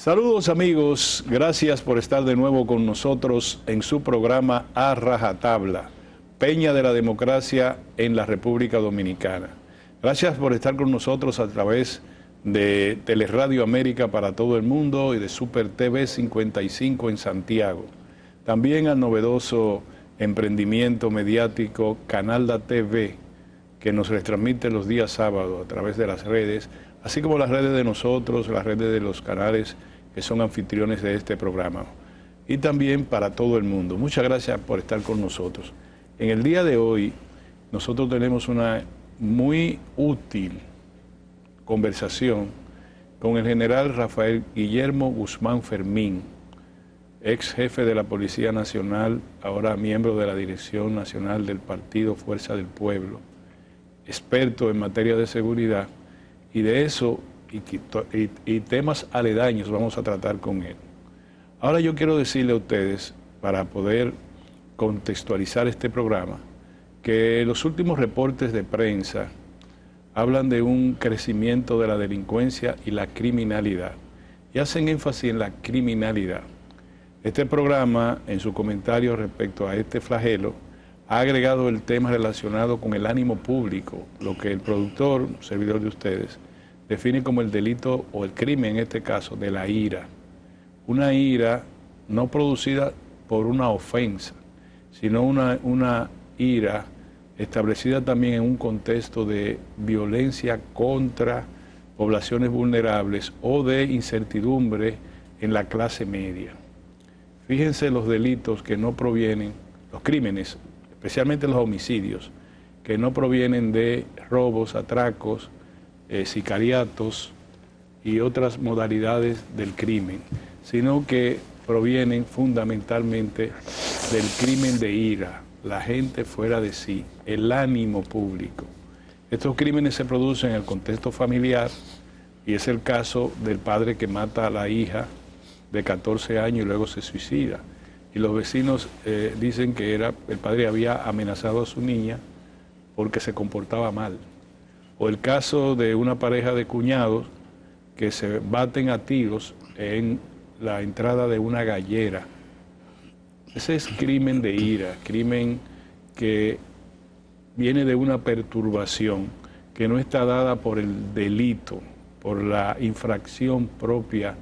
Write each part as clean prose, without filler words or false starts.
Saludos amigos, gracias por estar de nuevo con nosotros en su programa A Rajatabla, Peña de la Democracia en la República Dominicana. Gracias por estar con nosotros a través de Teleradio América para todo el mundo y de Super TV 55 en Santiago. También al novedoso emprendimiento mediático Canalda TV, que nos retransmite los días sábados a través de las redes, así como las redes de nosotros, las redes de los canales que son anfitriones de este programa. Y también para todo el mundo. Muchas gracias por estar con nosotros. En el día de hoy, nosotros tenemos una muy útil conversación con el general Rafael Guillermo Guzmán Fermín, ex jefe de la Policía Nacional, ahora miembro de la Dirección Nacional del Partido Fuerza del Pueblo, experto en materia de seguridad, y de eso y temas aledaños vamos a tratar con él. Ahora yo quiero decirle a ustedes, para poder contextualizar este programa, que los últimos reportes de prensa hablan de un crecimiento de la delincuencia y la criminalidad, y hacen énfasis en la criminalidad. Este programa, en su comentario respecto a este flagelo, ha agregado el tema relacionado con el ánimo público, lo que el productor, servidor de ustedes, define como el delito o el crimen, en este caso, de la ira. Una ira no producida por una ofensa, sino una ira establecida también en un contexto de violencia contra poblaciones vulnerables o de incertidumbre en la clase media. Fíjense los delitos que no provienen, los crímenes, especialmente los homicidios, que no provienen de robos, atracos, sicariatos y otras modalidades del crimen, sino que provienen fundamentalmente del crimen de ira, la gente fuera de sí, el ánimo público. Estos crímenes se producen en el contexto familiar y es el caso del padre que mata a la hija de 14 años y luego se suicida. Y los vecinos dicen que el padre había amenazado a su niña porque se comportaba mal. O el caso de una pareja de cuñados que se baten a tiros en la entrada de una gallera. Ese es crimen de ira, crimen que viene de una perturbación que no está dada por el delito, por la infracción propia,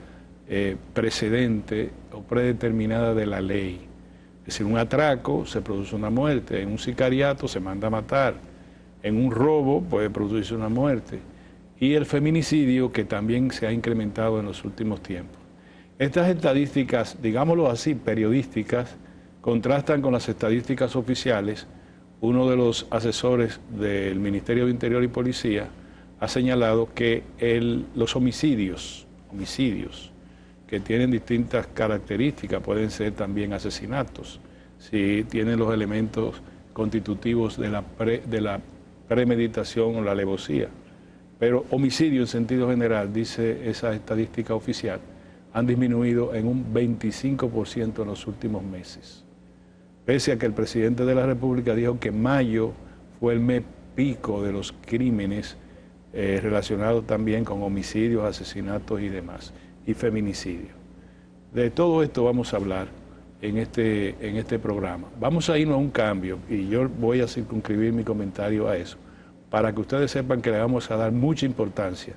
precedente o predeterminada de la ley. Es decir, un atraco se produce una muerte, en un sicariato se manda a matar, en un robo puede producirse una muerte, y el feminicidio, que también se ha incrementado en los últimos tiempos. Estas estadísticas, digámoslo así, periodísticas, contrastan con las estadísticas oficiales. Uno de los asesores del Ministerio de Interior y Policía ha señalado que los homicidios que tienen distintas características, pueden ser también asesinatos, si tienen los elementos constitutivos de la premeditación o la alevosía. Pero homicidio en sentido general, dice esa estadística oficial, han disminuido en un 25% en los últimos meses. Pese a que el presidente de la República dijo que mayo fue el mes pico de los crímenes relacionados también con homicidios, asesinatos y demás, y feminicidio. De todo esto vamos a hablar en este programa. Vamos a irnos a un cambio y yo voy a circunscribir mi comentario a eso, para que ustedes sepan que le vamos a dar mucha importancia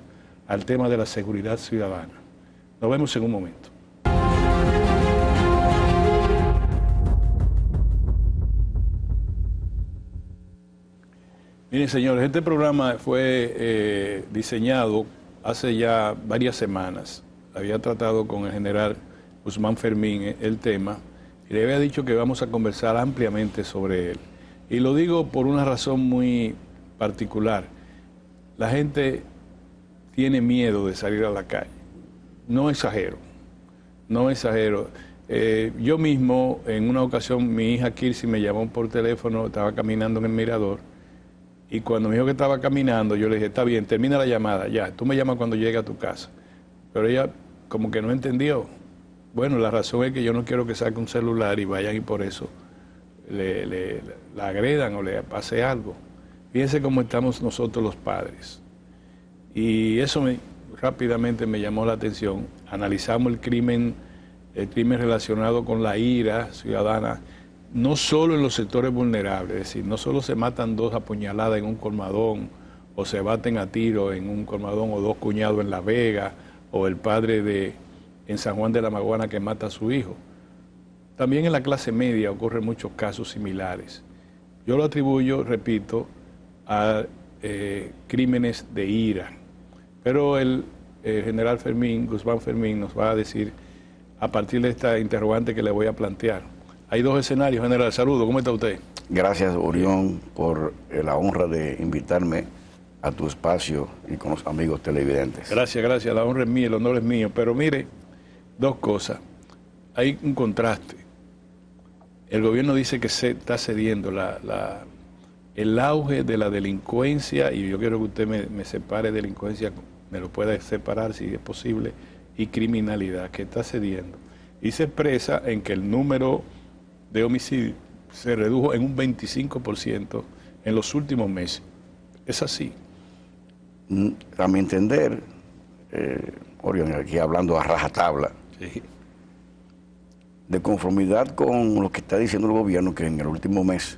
al tema de la seguridad ciudadana. Nos vemos en un momento. Miren, señores, este programa fue diseñado hace ya varias semanas. Había tratado con el general Guzmán Fermín el tema y le había dicho que vamos a conversar ampliamente sobre él. Y lo digo por una razón muy particular. La gente tiene miedo de salir a la calle. No exagero, no exagero. Yo mismo, en una ocasión, mi hija Kirsi me llamó por teléfono, estaba caminando en el mirador, y cuando me dijo que estaba caminando, yo le dije, está bien, termina la llamada, ya, tú me llamas cuando llegue a tu casa. Pero ella como que no entendió. Bueno, la razón es que yo no quiero que saque un celular y vayan y por eso la agredan o le pase algo. Fíjense cómo estamos nosotros los padres. Y eso rápidamente me llamó la atención. Analizamos el crimen relacionado con la ira ciudadana, no solo en los sectores vulnerables, es decir, no solo se matan 2 apuñaladas en un colmadón, o se baten a tiro en un colmadón, o 2 cuñados en La Vega, o el padre en San Juan de la Maguana que mata a su hijo. También en la clase media ocurren muchos casos similares. Yo lo atribuyo, repito, a crímenes de ira. Pero el general Guzmán Fermín, nos va a decir, a partir de esta interrogante que le voy a plantear. Hay 2 escenarios, general. Saludos, ¿cómo está usted? Gracias, Orión, por la honra de invitarme a tu espacio y con los amigos televidentes. Gracias, la honra es mía, el honor es mío. Pero mire, 2 cosas. Hay un contraste. El gobierno dice que se está cediendo el auge de la delincuencia, y yo quiero que usted me separe delincuencia, me lo pueda separar si es posible, y criminalidad, que está cediendo. Y se expresa en que el número de homicidios se redujo en un 25% en los últimos meses. ¿Es así? A mi entender, Orión, aquí hablando a rajatabla, Sí. de conformidad con lo que está diciendo el gobierno, que en el último mes,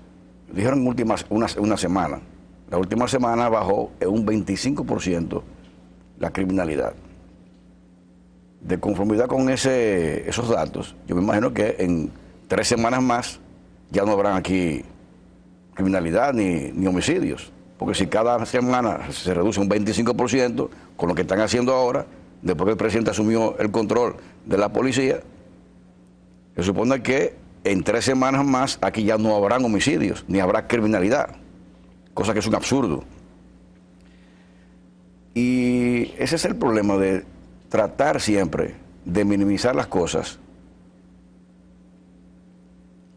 dijeron una semana, la última semana bajó en un 25% la criminalidad. De conformidad con esos datos, yo me imagino que en 3 semanas más ya no habrán aquí criminalidad ni homicidios. Porque si cada semana se reduce un 25% con lo que están haciendo ahora, después que el presidente asumió el control de la policía, se supone que en 3 semanas más aquí ya no habrán homicidios, ni habrá criminalidad, cosa que es un absurdo. Y ese es el problema de tratar siempre de minimizar las cosas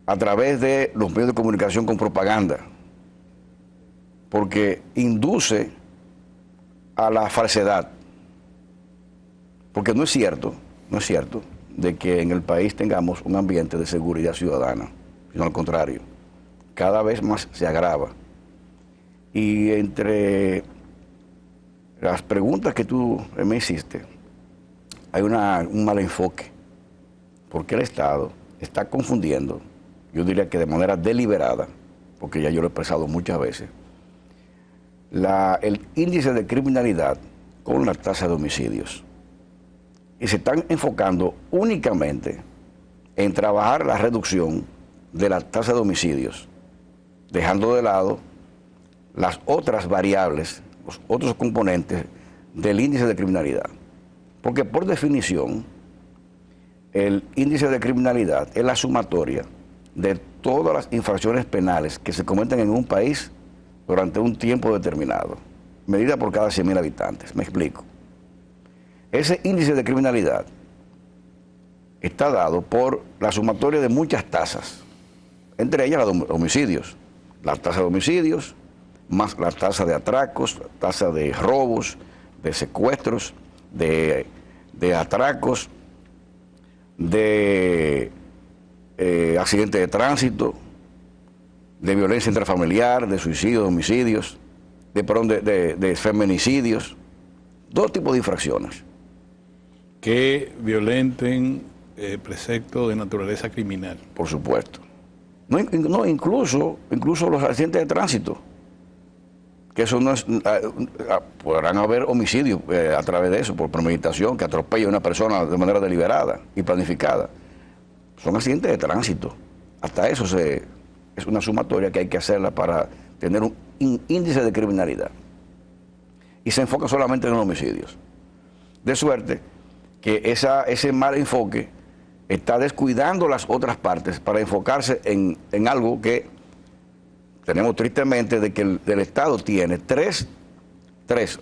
a través de los medios de comunicación con propaganda, porque induce a la falsedad. Porque no es cierto de que en el país tengamos un ambiente de seguridad ciudadana, sino al contrario, cada vez más se agrava. Y entre las preguntas que tú me hiciste, hay un mal enfoque, porque el Estado está confundiendo, yo diría que de manera deliberada, porque ya yo lo he expresado muchas veces, el índice de criminalidad con la tasa de homicidios. Y se están enfocando únicamente en trabajar la reducción de la tasa de homicidios, dejando de lado las otras variables, los otros componentes del índice de criminalidad. Porque por definición, el índice de criminalidad es la sumatoria de todas las infracciones penales que se cometen en un país durante un tiempo determinado, medida por cada 100.000 habitantes. Me explico. Ese índice de criminalidad está dado por la sumatoria de muchas tasas, entre ellas la de homicidios. La tasa de homicidios, más la tasa de atracos, la tasa de robos, de secuestros, de atracos, de accidentes de tránsito, de violencia intrafamiliar, de suicidios, de homicidios, de feminicidios, 2 tipos de infracciones. Que violenten preceptos de naturaleza criminal. Por supuesto. No, incluso los accidentes de tránsito, que eso no es, podrán haber homicidios a través de eso, por premeditación, que atropella a una persona de manera deliberada y planificada. Son accidentes de tránsito. Hasta eso es una sumatoria que hay que hacerla para tener un índice de criminalidad. Y se enfoca solamente en los homicidios. De suerte que ese mal enfoque está descuidando las otras partes para enfocarse en algo que tenemos tristemente, de que el Estado tiene tres.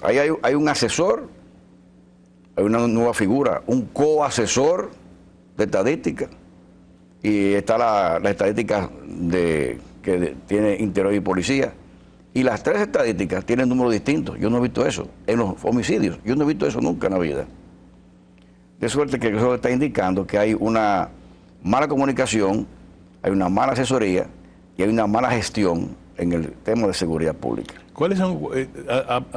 Hay un asesor, hay una nueva figura, un coasesor de estadística, y está la estadística que tiene Interior y Policía, y las 3 estadísticas tienen números distintos. Yo no he visto eso en los homicidios, yo no he visto eso nunca en la vida. De suerte que eso está indicando que hay una mala comunicación, hay una mala asesoría y hay una mala gestión en el tema de seguridad pública. ¿Cuáles son,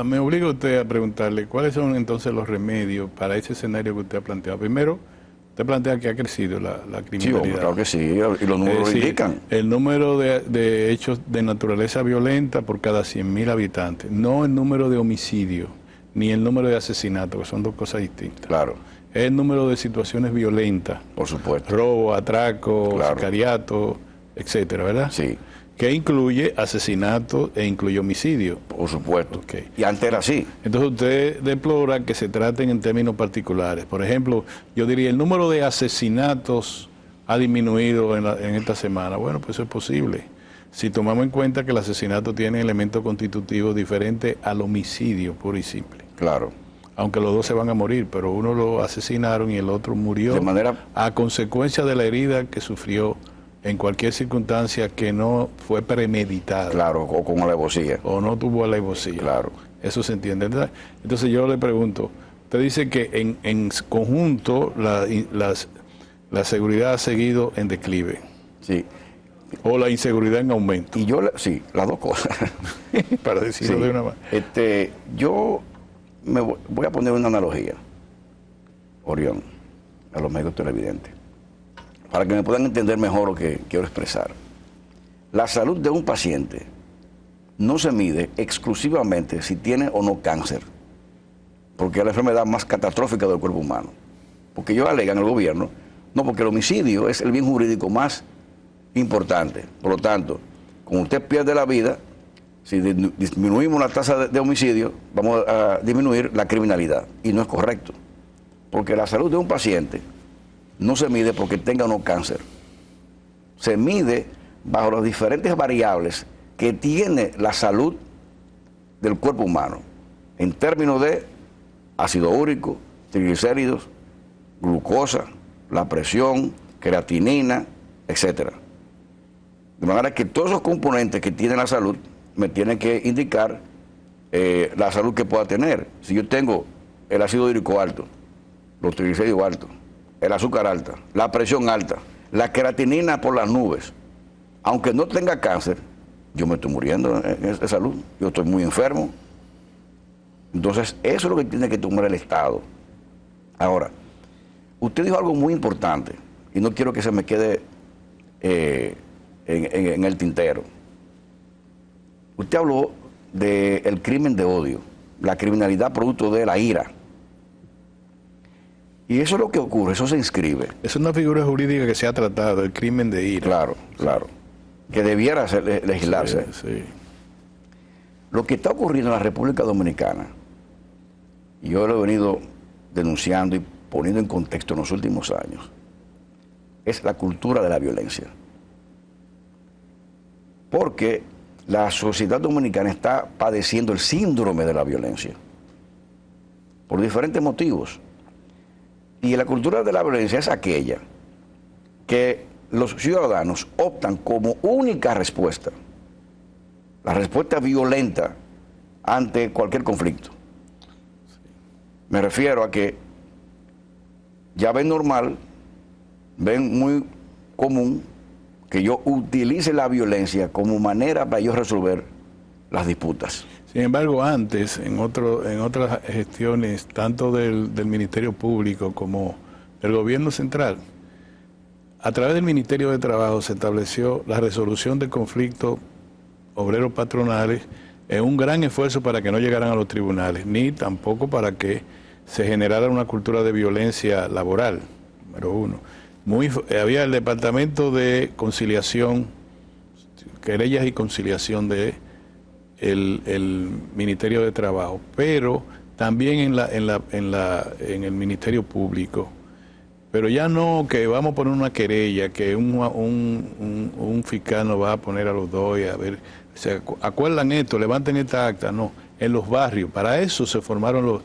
me obliga usted a preguntarle, cuáles son entonces los remedios para ese escenario que usted ha planteado? Primero, usted plantea que ha crecido la criminalidad. Sí, hombre, claro que sí, y los números lo indican. El número de hechos de naturaleza violenta por cada 100.000 habitantes, no el número de homicidios, ni el número de asesinatos, que son dos cosas distintas. Claro. Es el número de situaciones violentas. Por supuesto. Robo, atraco, claro, sicariato, etcétera, ¿verdad? Sí. Que incluye asesinato e incluye homicidio. Por supuesto. Okay. Y antes era así. Entonces usted deplora que se traten en términos particulares. Por ejemplo, yo diría, el número de asesinatos ha disminuido en esta semana. Bueno, pues eso es posible. Si tomamos en cuenta que el asesinato tiene elementos constitutivos diferentes al homicidio puro y simple. Claro. Aunque los dos se van a morir, pero uno lo asesinaron y el otro murió de manera... a consecuencia de la herida que sufrió en cualquier circunstancia que no fue premeditada. Claro, o con alevosía. O no tuvo alevosía. Claro. Eso se entiende. Entonces yo le pregunto, usted dice que en conjunto la seguridad ha seguido en declive. Sí. O la inseguridad en aumento. Y yo, sí, las dos cosas. Para decirlo sí, de una manera. Yo me voy a poner una analogía, Orión, a los medios televidentes, para que me puedan entender mejor lo que quiero expresar. La salud de un paciente no se mide exclusivamente si tiene o no cáncer, porque es la enfermedad más catastrófica del cuerpo humano. Porque ellos alegan al gobierno, no, porque el homicidio es el bien jurídico más importante. Por lo tanto, como usted pierde la vida, si disminuimos la tasa de homicidio, vamos a disminuir la criminalidad. Y no es correcto. Porque la salud de un paciente no se mide porque tenga o no cáncer. Se mide bajo las diferentes variables que tiene la salud del cuerpo humano, en términos de ácido úrico, triglicéridos, glucosa, la presión, creatinina, etcétera. De manera que todos esos componentes que tiene la salud me tienen que indicar la salud que pueda tener. Si yo tengo el ácido úrico alto, los triglicéridos altos, el azúcar alta, la presión alta, la creatinina por las nubes, aunque no tenga cáncer, yo me estoy muriendo en salud, yo estoy muy enfermo. Entonces, eso es lo que tiene que tomar el Estado. Ahora, usted dijo algo muy importante, y no quiero que se me quede en el tintero. Usted habló del crimen de odio, la criminalidad producto de la ira. Y eso es lo que ocurre, eso se inscribe. Es una figura jurídica que se ha tratado, el crimen de ira. Claro, claro. Que debiera legislarse. Sí, sí. Lo que está ocurriendo en la República Dominicana, y yo lo he venido denunciando y poniendo en contexto en los últimos años, es la cultura de la violencia. Porque la sociedad dominicana está padeciendo el síndrome de la violencia, por diferentes motivos. Y la cultura de la violencia es aquella que los ciudadanos optan como única respuesta, la respuesta violenta ante cualquier conflicto. Me refiero a que ya ven normal, ven muy común que yo utilice la violencia como manera para yo resolver las disputas. Sin embargo, antes, en otras gestiones, tanto del Ministerio Público como del Gobierno Central, a través del Ministerio de Trabajo se estableció la resolución de conflictos obreros patronales en un gran esfuerzo para que no llegaran a los tribunales, ni tampoco para que se generara una cultura de violencia laboral, número uno. Había el Departamento de Conciliación, Querellas y Conciliación de el Ministerio de Trabajo, pero también en el Ministerio Público. Pero ya no que vamos a poner una querella, que un fiscal nos va a poner a los dos y a ver, ¿se acuerdan esto? Levanten esta acta. No, en los barrios. Para eso se formaron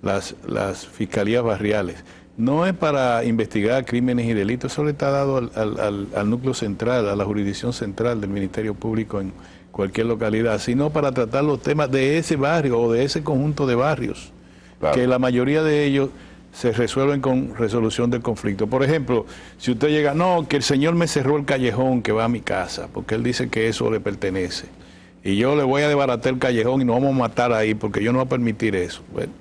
las fiscalías barriales. No es para investigar crímenes y delitos, eso le está dado al núcleo central, a la jurisdicción central del Ministerio Público en cualquier localidad, sino para tratar los temas de ese barrio o de ese conjunto de barrios, claro, que la mayoría de ellos se resuelven con resolución del conflicto. Por ejemplo, si usted llega, no, que el señor me cerró el callejón que va a mi casa, porque él dice que eso le pertenece. y yo le voy a desbaratar el callejón y nos vamos a matar ahí porque yo no voy a permitir eso. Bueno,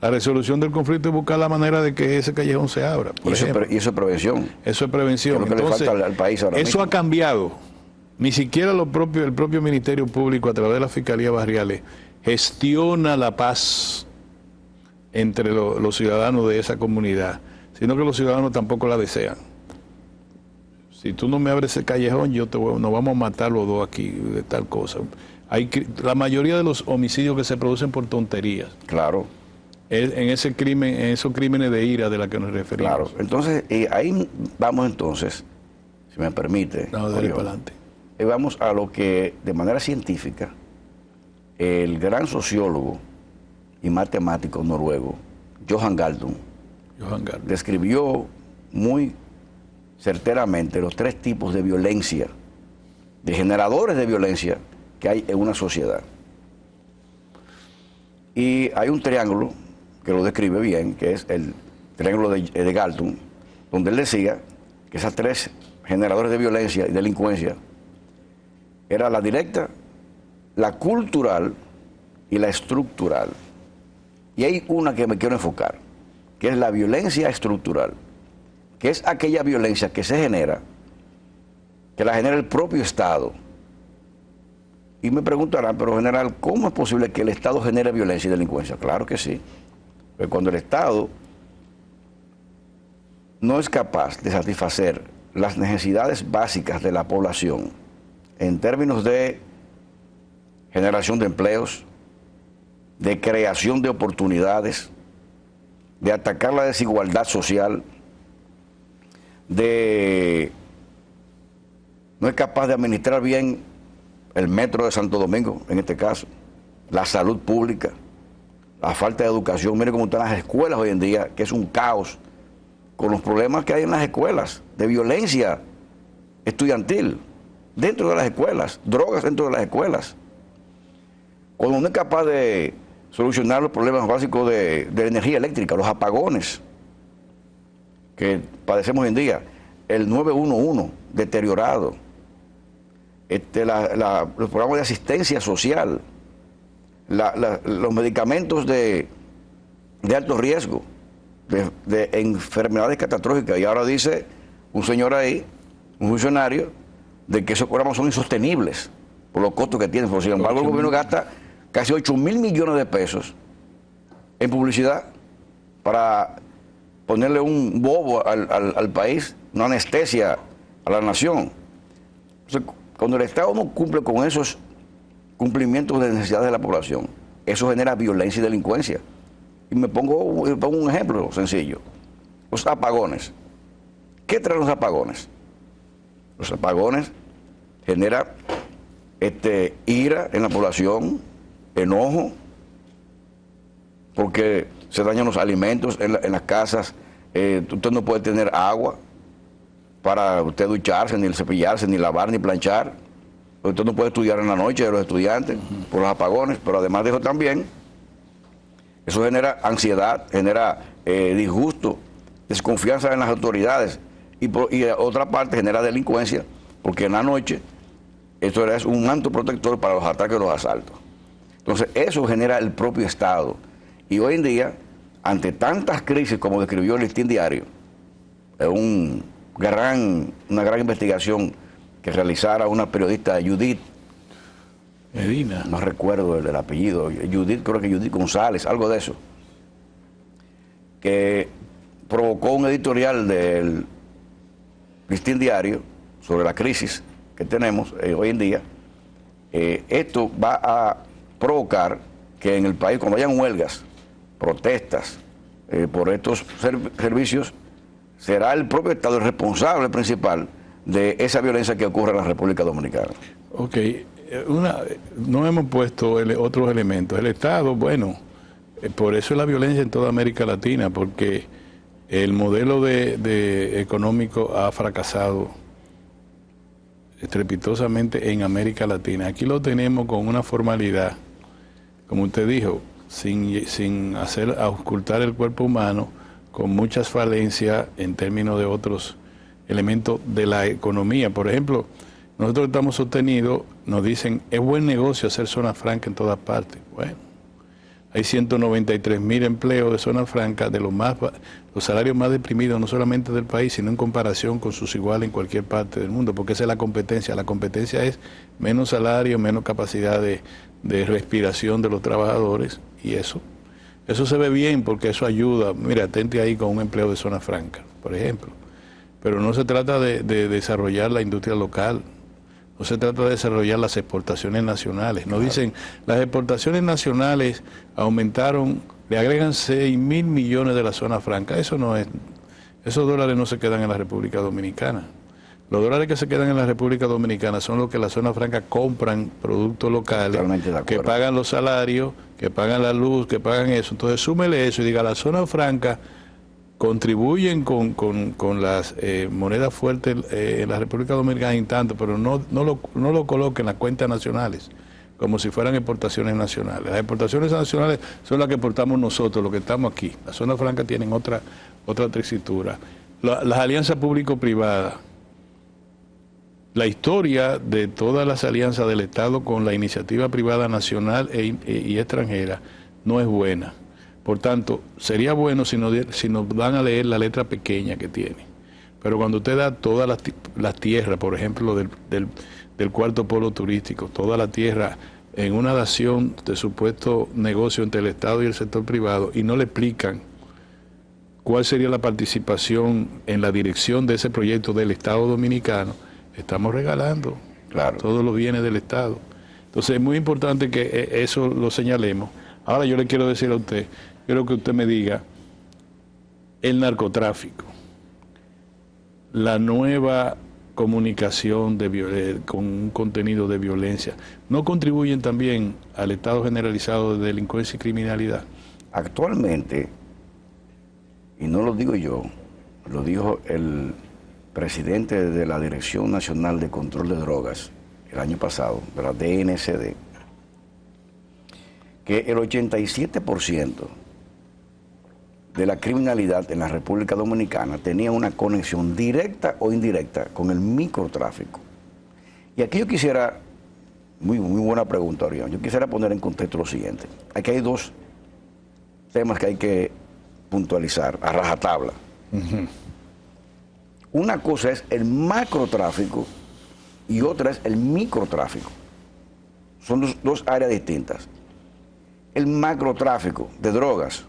la resolución del conflicto es buscar la manera de que ese callejón se abra. Y eso es prevención. Eso es prevención. Que es lo que Entonces, le falta al país ahora eso mismo. ha cambiado. Ni siquiera el propio Ministerio Público, a través de las Fiscalías Barriales, gestiona la paz entre los ciudadanos de esa comunidad, sino que los ciudadanos tampoco la desean. Si tú no me abres ese callejón, nos vamos a matar los dos aquí, de tal cosa. La mayoría de los homicidios que se producen por tonterías. Claro. En esos crímenes de ira de la que nos referimos. Claro. Entonces, ahí vamos entonces, si me permite. No, dale para adelante. Vamos a lo que, de manera científica, el gran sociólogo y matemático noruego, Johan Galtung, describió muy certeramente los 3 tipos de violencia, de generadores de violencia que hay en una sociedad. Y hay un triángulo que lo describe bien, que es el triángulo de Galtung, donde él decía que esas 3 generadores de violencia y delincuencia era la directa, la cultural y la estructural. Y hay una que me quiero enfocar, que es la violencia estructural, que es aquella violencia que se genera, que la genera el propio Estado. Y me preguntarán, pero general, ¿cómo es posible que el Estado genere violencia y delincuencia? Claro que sí. Porque cuando el Estado no es capaz de satisfacer las necesidades básicas de la población en términos de generación de empleos, de creación de oportunidades, de atacar la desigualdad social, no es capaz de administrar bien el metro de Santo Domingo, en este caso, la salud pública, la falta de educación. Miren cómo están las escuelas hoy en día, que es un caos, con los problemas que hay en las escuelas, de violencia estudiantil, dentro de las escuelas, drogas dentro de las escuelas. Cuando no es capaz de solucionar los problemas básicos de energía eléctrica, los apagones que padecemos hoy en día, el 911 deteriorado, los programas de asistencia social, los medicamentos de alto riesgo, de enfermedades catastróficas. Y ahora dice un señor ahí, un funcionario, de que esos programas son insostenibles por los costos que tienen. Por sin embargo, el gobierno gasta casi 8.000 millones de pesos en publicidad para ponerle un bobo al país, una anestesia a la nación. Entonces, cuando el Estado no cumple con esos cumplimientos de necesidades de la población, eso genera violencia y delincuencia. Y me pongo un ejemplo sencillo. Los apagones. ¿Qué traen los apagones? Los apagones generan ira en la población, enojo, porque se dañan los alimentos en las casas. Usted no puede tener agua para usted ducharse, ni cepillarse, ni lavar, ni planchar. Usted no puede estudiar en la noche de los estudiantes por los apagones, pero además de eso también, eso genera ansiedad, genera disgusto, desconfianza en las autoridades y otra parte genera delincuencia, porque en la noche esto es un manto protector para los ataques y los asaltos. Entonces eso genera el propio Estado. Y hoy en día, ante tantas crisis como describió el Listín Diario, es una gran investigación que realizara una periodista, Judith Medina, no recuerdo el apellido, Judith, creo que Judith González, algo de eso, que provocó un editorial del Listín Diario sobre la crisis que tenemos hoy en día. Esto va a provocar que en el país, cuando hayan huelgas, protestas por estos servicios, será el propio Estado el responsable principal de esa violencia que ocurre en la República Dominicana. Ok, no hemos puesto otros elementos. El Estado, bueno, por eso es la violencia en toda América Latina, porque el modelo de económico ha fracasado estrepitosamente en América Latina. Aquí lo tenemos con una formalidad, como usted dijo, sin hacer auscultar el cuerpo humano, con muchas falencias en términos de otros elementos de la economía. Por ejemplo, Nosotros estamos sostenidos, nos dicen, es buen negocio hacer zona franca en todas partes. Bueno, hay 193.000 empleos de zona franca, de los salarios más deprimidos, no solamente del país, sino en comparación con sus iguales en cualquier parte del mundo, porque esa es la competencia. La competencia es menos salario, menos capacidad de respiración de los trabajadores, y eso se ve bien porque eso ayuda. Mira, atente ahí con un empleo de zona franca, por ejemplo. Pero no se trata de desarrollar la industria local, no se trata de desarrollar las exportaciones nacionales. Nos dicen, las exportaciones nacionales aumentaron, le agregan 6.000 millones de la zona franca. Eso no es, esos dólares no se quedan en la República Dominicana. Los dólares que se quedan en la República Dominicana son los que la zona franca compran productos locales, que pagan los salarios, que pagan la luz, que pagan eso. Entonces súmele eso y diga, la zona franca contribuyen con las monedas fuertes en la República Dominicana en tanto, pero no lo coloquen en las cuentas nacionales, como si fueran exportaciones nacionales. Las exportaciones nacionales son las que exportamos nosotros, los que estamos aquí. Las zonas francas tienen otra textura. Las alianzas público-privadas, la historia de todas las alianzas del Estado con la iniciativa privada nacional y extranjera no es buena. Por tanto, sería bueno si nos van a leer la letra pequeña que tiene. Pero cuando usted da todas las tierras, por ejemplo, del cuarto polo turístico, toda la tierra en una dación de supuesto negocio entre el Estado y el sector privado, y no le explican cuál sería la participación en la dirección de ese proyecto del Estado dominicano, estamos regalando todos los bienes del Estado. Entonces es muy importante que eso lo señalemos. Ahora yo le quiero decir a usted, quiero que usted me diga, el narcotráfico, la nueva comunicación con un contenido de violencia, ¿no contribuyen también al estado generalizado de delincuencia y criminalidad? Actualmente, y no lo digo yo, lo dijo el presidente de la Dirección Nacional de Control de Drogas el año pasado, de la DNCD, que el 87% de la criminalidad en la República Dominicana tenía una conexión directa o indirecta con el microtráfico. Y aquí yo quisiera, muy buena pregunta, Orión, yo quisiera poner en contexto lo siguiente. Aquí hay dos temas que hay que puntualizar a rajatabla. Una cosa es el macrotráfico y otra es el microtráfico. Son dos áreas distintas. El macrotráfico de drogas,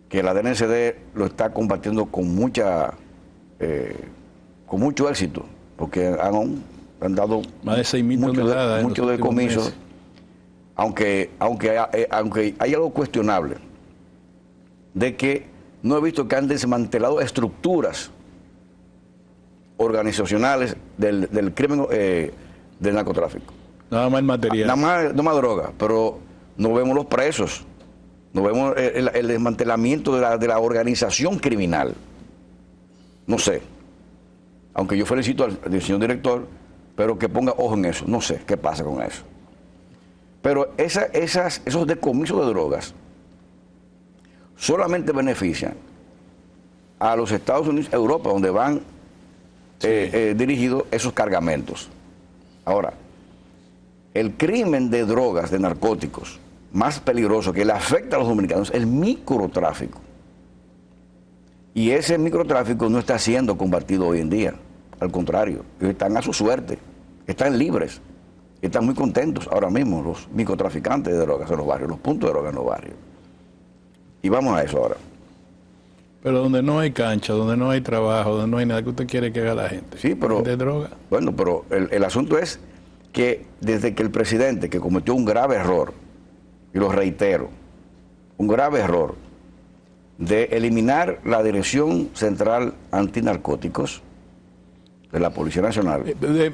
que la DNCD lo está combatiendo con mucho éxito, porque han dado más de 6.000 toneladas mucho decomiso, aunque hay algo cuestionable de que no he visto que han desmantelado estructuras organizacionales del crimen del narcotráfico. Nada más el material. Nada más droga, pero no vemos los presos, no vemos el desmantelamiento de la organización criminal. No sé. Aunque yo felicito al señor director, pero que ponga ojo en eso. No sé qué pasa con eso. Pero esos decomisos de drogas solamente benefician a los Estados Unidos, Europa, donde van dirigidos esos cargamentos. Ahora, el crimen de drogas, de narcóticos, más peligroso que le afecta a los dominicanos es el microtráfico. Y ese microtráfico no está siendo combatido hoy en día. Al contrario, ellos están a su suerte, están libres, están muy contentos ahora mismo los microtraficantes de drogas en los barrios, los puntos de drogas en los barrios. Y vamos a eso ahora. Pero donde no hay cancha, donde no hay trabajo, donde no hay nada, que usted quiere que haga la gente. Sí, pero de droga. Bueno, pero el asunto es que desde que el presidente, que cometió un grave error, y lo reitero, un grave error de eliminar la Dirección Central Antinarcóticos de la Policía Nacional.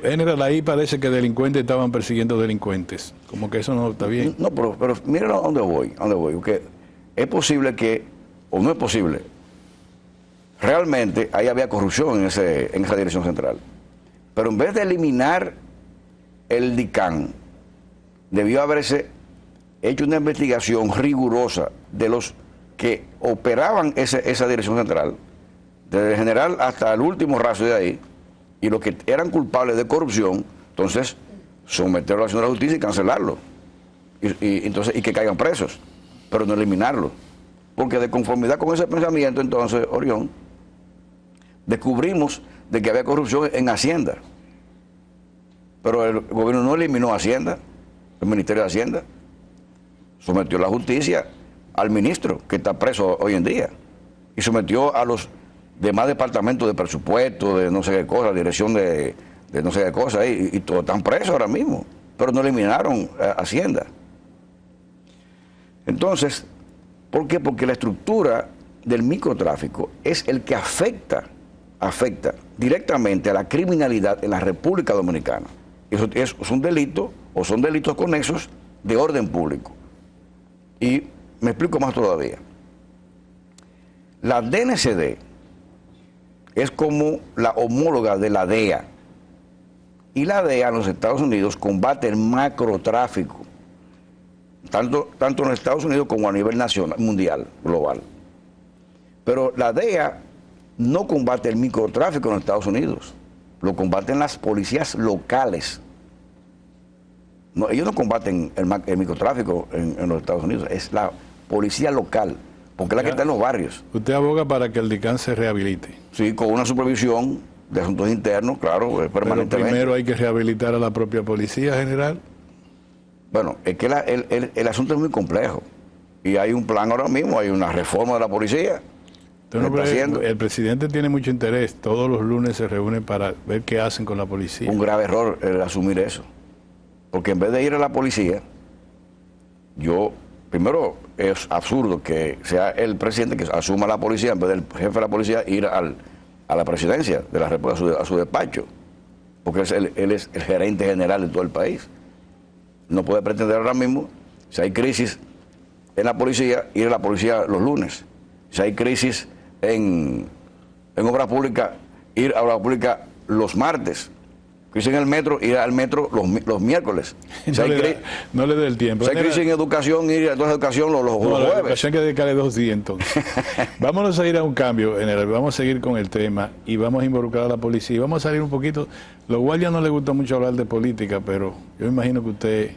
General, ahí parece que delincuentes estaban persiguiendo delincuentes. Como que eso no está bien. No, pero mira a dónde voy, porque es posible que, o no es posible, realmente ahí había corrupción en esa Dirección Central. Pero en vez de eliminar el DICAN, debió haberse hecho una investigación rigurosa de los que operaban esa Dirección Central, desde el general hasta el último raso de ahí, Y los que eran culpables de corrupción, entonces someterlo a la acción de la justicia y cancelarlo. Entonces, y que caigan presos, pero no eliminarlo. Porque de conformidad con ese pensamiento, entonces, Orión, descubrimos de que había corrupción en Hacienda. Pero el gobierno no eliminó Hacienda, el Ministerio de Hacienda. Sometió la justicia al ministro, que está preso hoy en día. Y sometió a los demás departamentos de presupuesto, de no sé qué cosa, dirección de no sé qué cosa, y todos están presos ahora mismo. Pero no eliminaron Hacienda. Entonces, ¿por qué? Porque la estructura del microtráfico es el que afecta directamente a la criminalidad en la República Dominicana. Eso es un delito, o son delitos conexos de orden público. Y me explico más todavía. La DNCD es como la homóloga de la DEA. Y la DEA en los Estados Unidos combate el macrotráfico, tanto en los Estados Unidos como a nivel nacional, mundial, global. Pero la DEA no combate el microtráfico en los Estados Unidos, lo combaten las policías locales. No, ellos no combaten el microtráfico en los Estados Unidos, es la policía local, porque es la que está en los barrios. Usted aboga para que el DICAN se rehabilite. Sí, con una supervisión de asuntos internos, claro, permanentemente. Pero primero hay que rehabilitar a la propia Policía General. Bueno, es que el asunto es muy complejo. Y hay un plan ahora mismo, hay una reforma de la policía. El presidente tiene mucho interés. Todos los lunes se reúnen para ver qué hacen con la policía. Un grave error el asumir eso. Porque en vez de ir a la policía, primero es absurdo que sea el presidente que asuma la policía en vez del jefe de la policía ir a la presidencia de la República, a su despacho. Porque él es el gerente general de todo el país. No puede pretender ahora mismo, si hay crisis en la policía, ir a la policía los lunes. Si hay crisis en obra pública, ir a obra pública los martes. Crisis en el metro, ir al metro los miércoles. Si no le dé el tiempo. Si hay crisis en educación, ir a toda la educación los jueves. La educación hay que dedicarle 2 días entonces. Vámonos a ir a un cambio, general. Vamos a seguir con el tema y vamos a involucrar a la policía. Y vamos a salir un poquito. Los guardias no les gusta mucho hablar de política, pero yo imagino que usted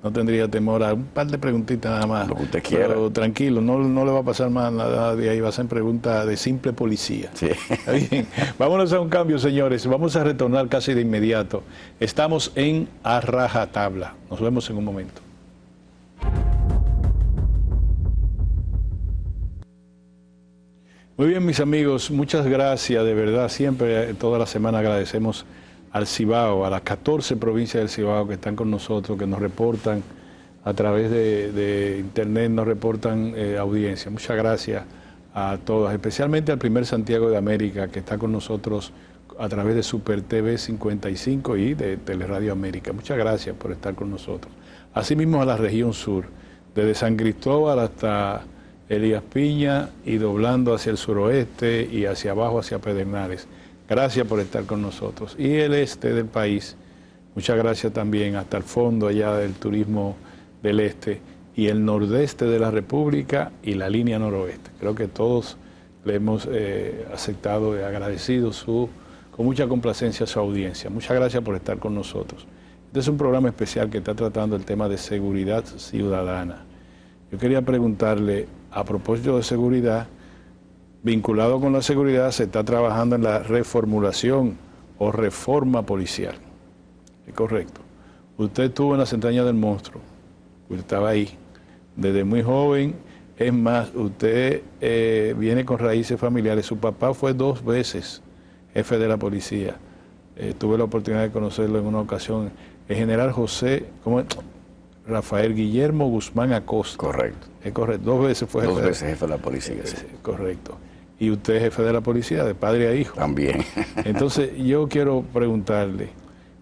no tendría temor a un par de preguntitas nada más. Lo que usted quiera. Pero tranquilo, no le va a pasar más nada de ahí. Va a ser preguntas de simple policía. Sí. ¿Está bien? Vámonos a un cambio, señores. Vamos a retornar casi de inmediato. Estamos en A Rajatabla. Nos vemos en un momento. Muy bien, mis amigos. Muchas gracias. De verdad, siempre, toda la semana agradecemos al Cibao, a las 14 provincias del Cibao que están con nosotros, que nos reportan a través de internet, nos reportan audiencia. Muchas gracias a todas, especialmente al primer Santiago de América, que está con nosotros a través de Super TV 55 y de Teleradio América. Muchas gracias por estar con nosotros. Asimismo a la región sur, desde San Cristóbal hasta Elías Piña y doblando hacia el suroeste y hacia abajo hacia Pedernales. Gracias por estar con nosotros. Y el este del país, muchas gracias también hasta el fondo allá del turismo del este y el nordeste de la República y la línea noroeste. Creo que todos le hemos aceptado y agradecido con mucha complacencia su audiencia. Muchas gracias por estar con nosotros. Este es un programa especial que está tratando el tema de seguridad ciudadana. Yo quería preguntarle, a propósito de seguridad, vinculado con la seguridad, se está trabajando en la reformulación o reforma policial. Es correcto. Usted estuvo en las entrañas del monstruo. Usted estaba ahí. Desde muy joven. Es más, usted viene con raíces familiares. Su papá fue 2 veces jefe de la policía. Tuve la oportunidad de conocerlo en una ocasión. El general Rafael Guillermo Guzmán Acosta. Correcto. Es correcto. 2 veces fue jefe. 2 veces jefe de la policía. Sí. Correcto. Y usted es jefe de la policía, de padre a hijo. También. Entonces, yo quiero preguntarle,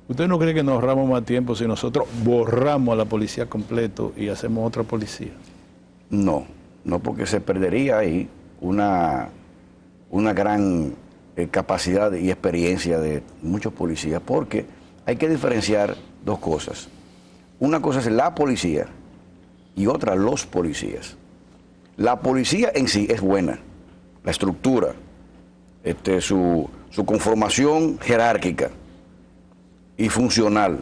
¿usted no cree que nos ahorramos más tiempo si nosotros borramos a la policía completo y hacemos otra policía? No, porque se perdería ahí una gran capacidad y experiencia de muchos policías, porque hay que diferenciar 2 cosas. Una cosa es la policía y otra los policías. La policía en sí es buena. La estructura, su conformación jerárquica y funcional,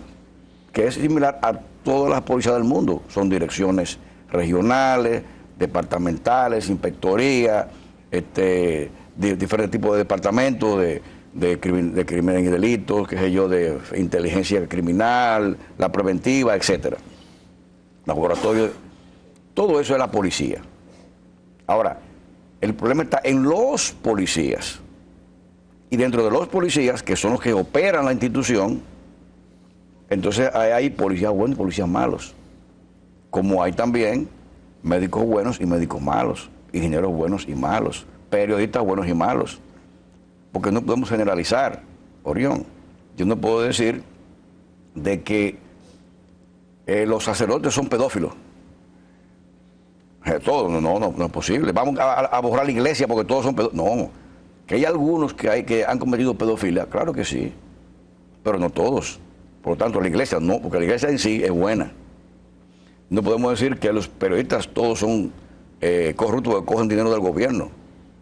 que es similar a todas las policías del mundo. Son direcciones regionales, departamentales, inspectoría, de diferentes tipos de departamentos, de crímenes y delitos, qué sé yo, de inteligencia criminal, la preventiva, etcétera. Laboratorio, todo eso es la policía. Ahora, el problema está en los policías. Y dentro de los policías, que son los que operan la institución, entonces hay policías buenos y policías malos. Como hay también médicos buenos y médicos malos, ingenieros buenos y malos, periodistas buenos y malos. Porque no podemos generalizar, Orión. Yo no puedo decir de que los sacerdotes son pedófilos. Todo, no es posible. Vamos a borrar la iglesia porque todos son pedófilos. No, que hay algunos que han cometido pedofilia, claro que sí, pero no todos. Por lo tanto, la iglesia no, porque la iglesia en sí es buena. No podemos decir que los periodistas todos son corruptos que cogen dinero del gobierno.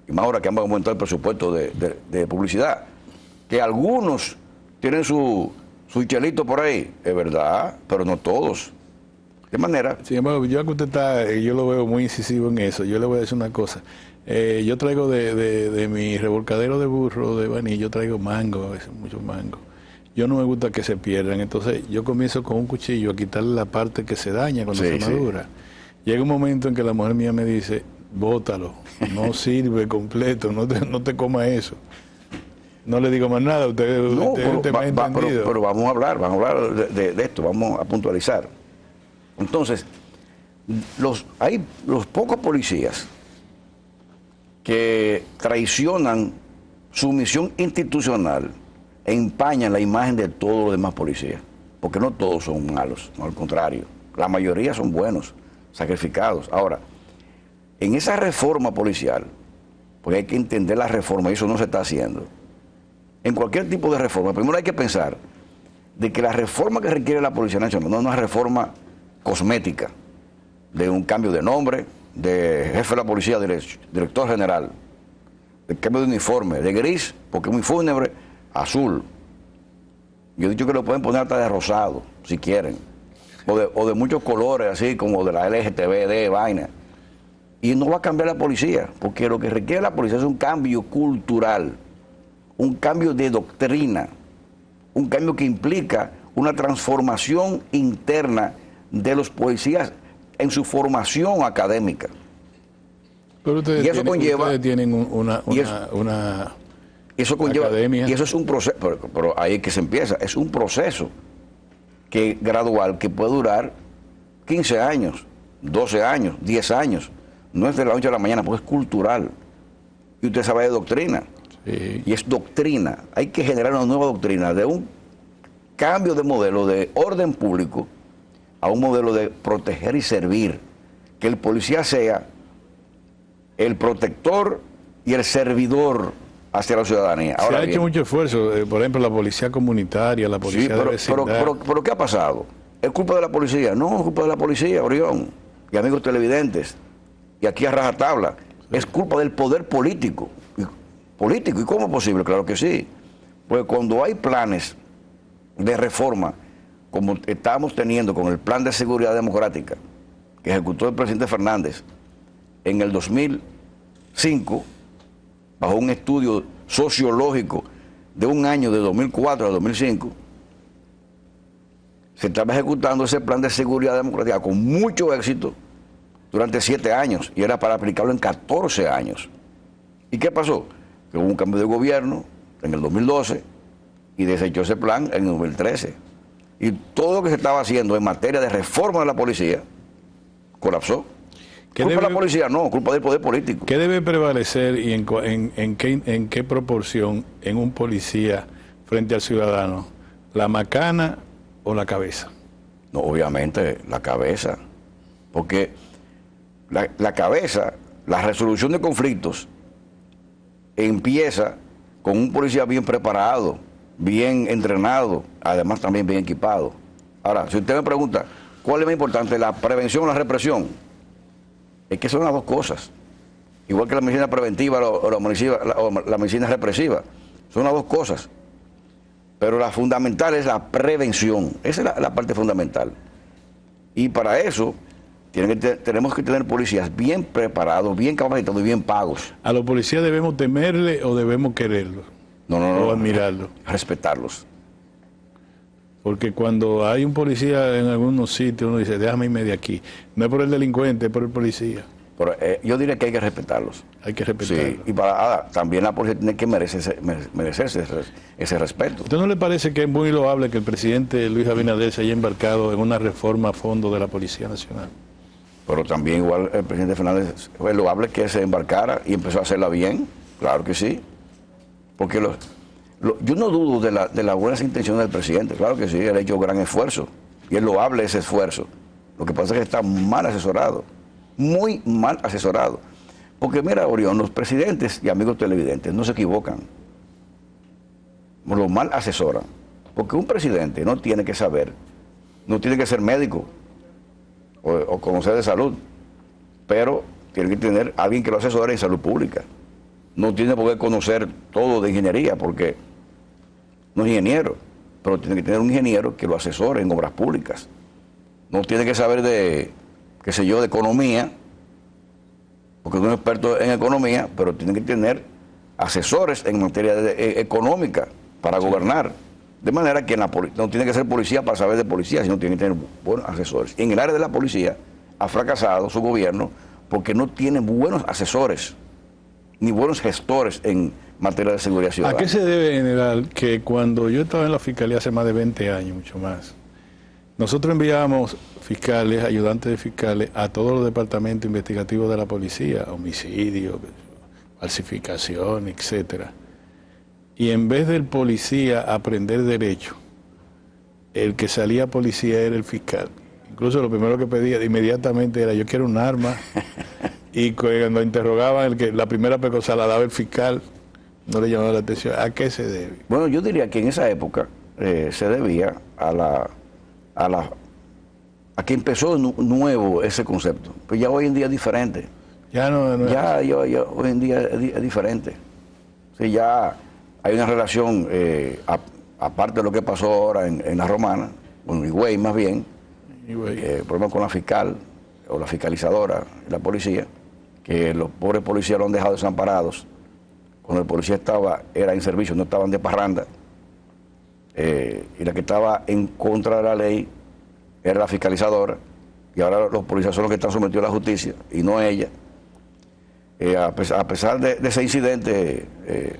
Y más ahora que han aumentado el presupuesto de publicidad. Que algunos tienen su chelito por ahí, es verdad, pero no todos. ¿De manera? Sin embargo, ya que usted está, yo lo veo muy incisivo en eso, yo le voy a decir una cosa. Yo traigo de mi revolcadero de burro, de vainilla, yo traigo mango, a veces muchos mangos. Yo no me gusta que se pierdan, entonces yo comienzo con un cuchillo a quitarle la parte que se daña cuando se madura. Sí. Llega un momento en que la mujer mía me dice, bótalo, no sirve completo, no te coma eso. No le digo más nada, usted me ha entendido. Pero vamos a hablar de esto, vamos a puntualizar. Entonces, hay los pocos policías que traicionan su misión institucional e empañan la imagen de todos los demás policías, porque no todos son malos, no, al contrario, la mayoría son buenos, sacrificados. Ahora, en esa reforma policial, porque hay que entender la reforma, y eso no se está haciendo, en cualquier tipo de reforma, primero hay que pensar de que la reforma que requiere la Policía Nacional no es una reforma cosmética, de un cambio de nombre, de jefe de la policía, director general, de cambio de uniforme, de gris, porque es muy fúnebre, azul. Yo he dicho que lo pueden poner hasta de rosado, si quieren, o de muchos colores, así como de la LGTB, vaina. Y no va a cambiar la policía, porque lo que requiere la policía es un cambio cultural, un cambio de doctrina, un cambio que implica una transformación interna de los policías en su formación académica. Pero ustedes tienen una eso conlleva, academia. Y eso es un proceso, pero ahí es que se empieza, es un proceso gradual que puede durar 15 años, 12 años, 10 años. No es de la noche a la mañana, porque es cultural. Y usted sabe de doctrina. Sí. Y es doctrina. Hay que generar una nueva doctrina de un cambio de modelo de orden público a un modelo de proteger y servir. Que el policía sea el protector y el servidor hacia la ciudadanía. Ahora se ha hecho mucho esfuerzo, por ejemplo, la policía comunitaria, la policía de vecindad. Pero ¿qué ha pasado? ¿Es culpa de la policía? No, es culpa de la policía, Orión, y amigos televidentes, y aquí a rajatabla. Es culpa del poder político. ¿Y cómo es posible? Claro que sí. Pues cuando hay planes de reforma, como estamos teniendo con el Plan de Seguridad Democrática, que ejecutó el presidente Fernández en el 2005, bajo un estudio sociológico de un año de 2004 a 2005, se estaba ejecutando ese Plan de Seguridad Democrática con mucho éxito durante 7 años y era para aplicarlo en 14 años. ¿Y qué pasó? Que hubo un cambio de gobierno en el 2012 y desechó ese plan en el 2013. Y todo lo que se estaba haciendo en materia de reforma de la policía colapsó. ¿Culpa de la policía? No, culpa del poder político. ¿Qué debe prevalecer y en qué proporción en un policía frente al ciudadano? ¿La macana o la cabeza? No, obviamente la cabeza. Porque la cabeza, la resolución de conflictos, empieza con un policía bien preparado, bien entrenado, además también bien equipado. Ahora, si usted me pregunta, ¿cuál es más importante, la prevención o la represión? Es que son las dos cosas. Igual que la medicina preventiva o la medicina represiva. Son las dos cosas. Pero la fundamental es la prevención. Esa es la parte fundamental. Y para eso tenemos que tener policías bien preparados, bien capacitados y bien pagos. ¿A los policías debemos temerle o debemos quererlos? No, O admirarlos. Respetarlos. Porque cuando hay un policía en algunos sitios, uno dice, déjame irme de aquí. No es por el delincuente, es por el policía. Pero, yo diría que hay que respetarlos. Hay que respetarlos. Sí, y también la policía tiene que merecerse ese respeto. ¿Usted no le parece que es muy loable que el presidente Luis Abinader se haya embarcado en una reforma a fondo de la Policía Nacional? Pero también igual el presidente Fernández, es loable que se embarcara y empezó a hacerla bien, claro que sí. Porque yo no dudo de las buenas intenciones del presidente, claro que sí, él ha hecho un gran esfuerzo y es loable ese esfuerzo. Lo que pasa es que está mal asesorado, muy mal asesorado. Porque mira, Orión, los presidentes y amigos televidentes no se equivocan, lo mal asesoran. Porque un presidente no tiene que saber, no tiene que ser médico o conocer de salud, pero tiene que tener alguien que lo asesore en salud pública. No tiene por qué conocer todo de ingeniería, porque no es ingeniero, pero tiene que tener un ingeniero que lo asesore en obras públicas. No tiene que saber de, qué sé yo, de economía, porque no es experto en economía, pero tiene que tener asesores en materia económica para gobernar. De manera que no tiene que ser policía para saber de policía, sino tiene que tener buenos asesores. En el área de la policía ha fracasado su gobierno porque no tiene buenos asesores ni buenos gestores en materia de seguridad ciudadana. ¿A qué se debe, general, que cuando yo estaba en la fiscalía hace más de 20 años, mucho más, nosotros enviábamos fiscales, ayudantes de fiscales, a todos los departamentos investigativos de la policía, homicidio, falsificación, etcétera? Y en vez del policía aprender derecho, el que salía policía era el fiscal. Incluso lo primero que pedía inmediatamente era, yo quiero un arma. Y cuando interrogaban, la primera pecosa la daba el fiscal, no le llamaba la atención. ¿A qué se debe? Bueno, yo diría que en esa época se debía a que empezó nuevo ese concepto. Pues ya hoy en día es diferente. Ya no ya hoy en día es diferente. Sí, ya hay una relación, aparte de lo que pasó ahora en la Romana, con Higüey más bien, problema con la fiscal o la fiscalizadora, la policía, que los pobres policías lo han dejado desamparados. Cuando el policía era en servicio, no estaban de parranda. Y la que estaba en contra de la ley era la fiscalizadora, y ahora los policías son los que están sometidos a la justicia, y no ella. A pesar de ese incidente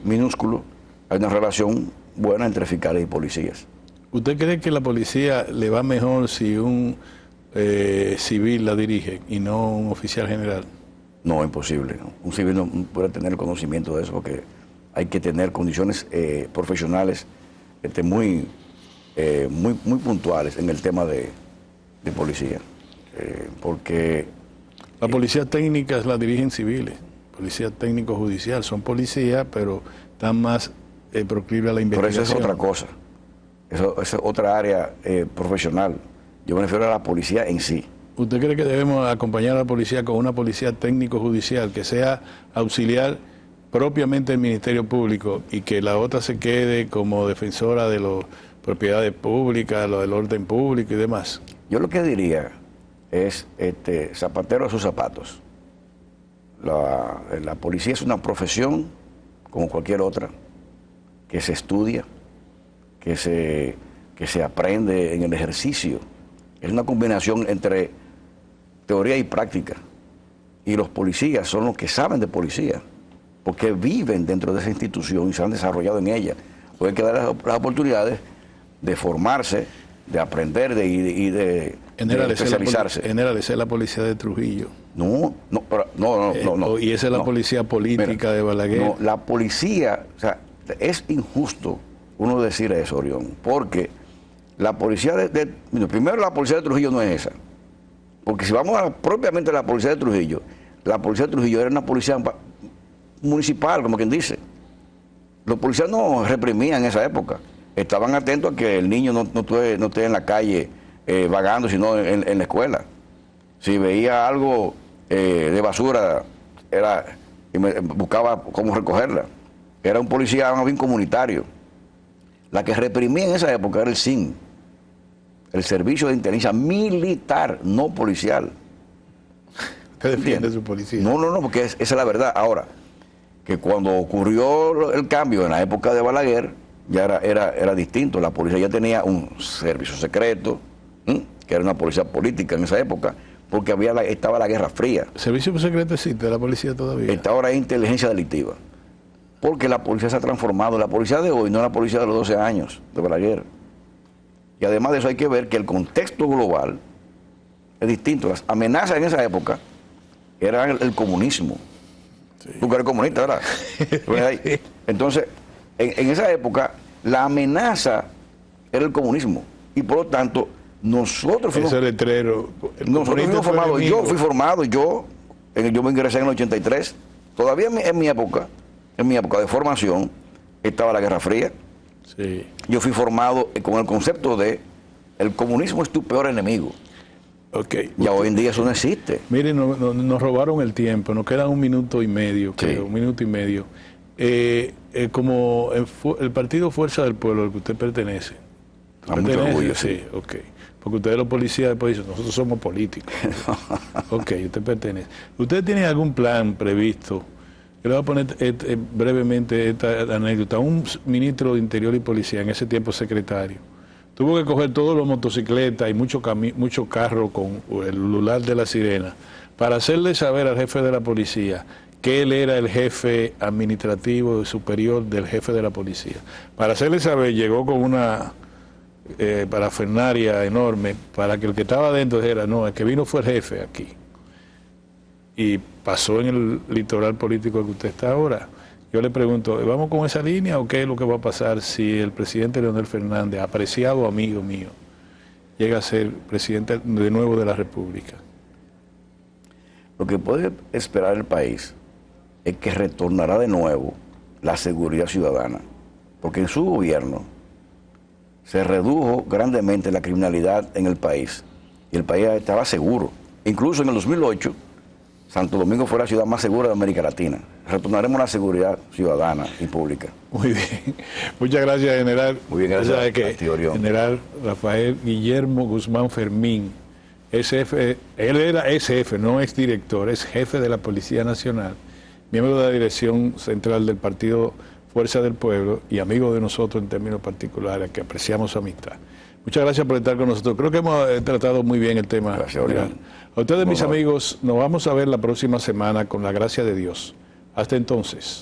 minúsculo, hay una relación buena entre fiscales y policías. ¿Usted cree que la policía le va mejor si un civil la dirige y no un oficial general? No, imposible. ¿No? Un civil no puede tener conocimiento de eso porque hay que tener condiciones profesionales muy puntuales en el tema de policía. Porque las policías técnicas las dirigen civiles, policía técnico judicial, son policías, pero están más proclives a la investigación. Pero eso es otra cosa. Eso es otra área profesional. Yo me refiero a la policía en sí. ¿Usted cree que debemos acompañar a la policía con una policía técnico-judicial que sea auxiliar propiamente del Ministerio Público y que la otra se quede como defensora de las propiedades públicas, lo del orden público y demás? Yo lo que diría es zapatero a sus zapatos. La policía es una profesión como cualquier otra, que se estudia, que se aprende en el ejercicio. Es una combinación entre teoría y práctica. Y los policías son los que saben de policía, porque viven dentro de esa institución y se han desarrollado en ella. Hay que dar las oportunidades de formarse, de aprender y de especializarse. General, esa es la policía de Trujillo. No. Y esa es la policía política de Balaguer. No, la policía, o sea, es injusto uno decir eso, Orión, porque la policía primero la policía de Trujillo no es esa. Porque si vamos propiamente a la policía de Trujillo era una policía municipal, como quien dice. Los policías no reprimían en esa época. Estaban atentos a que el niño no esté en la calle vagando, sino en la escuela. Si veía algo de basura, buscaba cómo recogerla. era un policía más bien comunitario. La que reprimía en esa época era el SIN, el Servicio de Inteligencia Militar, no policial. ¿Usted defiende su policía? No, porque esa es la verdad. Ahora, que cuando ocurrió el cambio en la época de Balaguer, ya era distinto. La policía ya tenía un servicio secreto, que era una policía política en esa época, porque estaba la Guerra Fría. ¿El servicio secreto existe, la policía todavía? Esta ahora es inteligencia delictiva. Porque la policía se ha transformado. La policía de hoy no es la policía de los 12 años de Balaguer. Y además de eso hay que ver que el contexto global es distinto. Las amenazas en esa época eran el comunismo. Sí. Tú que eres comunista, ¿verdad? Entonces, en esa época, la amenaza era el comunismo. Y por lo tanto, nosotros fuimos... Ese letrero... Nosotros fuimos formados. Yo fui formado, yo me ingresé en el 83. Todavía en mi época de formación, estaba la Guerra Fría. Sí. Yo fui formado con el concepto de el comunismo es tu peor enemigo. Okay. Ya hoy en día eso no existe. Miren, nos robaron el tiempo, nos queda 1 minuto y medio, creo, 1 minuto y medio. Como el Partido Fuerza del Pueblo al que usted pertenece. A mucho orgullo, sí. Ok. Porque ustedes los policías después dicen, nosotros somos políticos. Ok, usted pertenece. ¿Usted tiene algún plan previsto? Yo le voy a poner brevemente esta anécdota. Un ministro de Interior y Policía, en ese tiempo secretario, tuvo que coger todos los motocicletas y mucho carro con el lular de la sirena para hacerle saber al jefe de la policía que él era el jefe administrativo superior del jefe de la policía. Para hacerle saber, llegó con una parafernalia enorme para que el que estaba adentro dijera, no, el que vino fue el jefe aquí. Y pasó en el litoral político que usted está ahora. Yo le pregunto, ¿vamos con esa línea o qué es lo que va a pasar si el presidente Leonel Fernández, apreciado amigo mío, llega a ser presidente de nuevo de la República? Lo que puede esperar el país es que retornará de nuevo la seguridad ciudadana, porque en su gobierno se redujo grandemente la criminalidad en el país y el país estaba seguro. Incluso en el 2008, Santo Domingo fue la ciudad más segura de América Latina. Retornaremos a la seguridad ciudadana y pública. Muy bien. Muchas gracias, general. Muy bien, gracias. General Rafael Guillermo Guzmán Fermín, él era SF, no es director, es jefe de la Policía Nacional, miembro de la dirección central del Partido Fuerza del Pueblo y amigo de nosotros en términos particulares, que apreciamos su amistad. Muchas gracias por estar con nosotros. Creo que hemos tratado muy bien el tema. Gracias, Orián. A ustedes, mis amigos, nos vamos a ver la próxima semana con la gracia de Dios. Hasta entonces.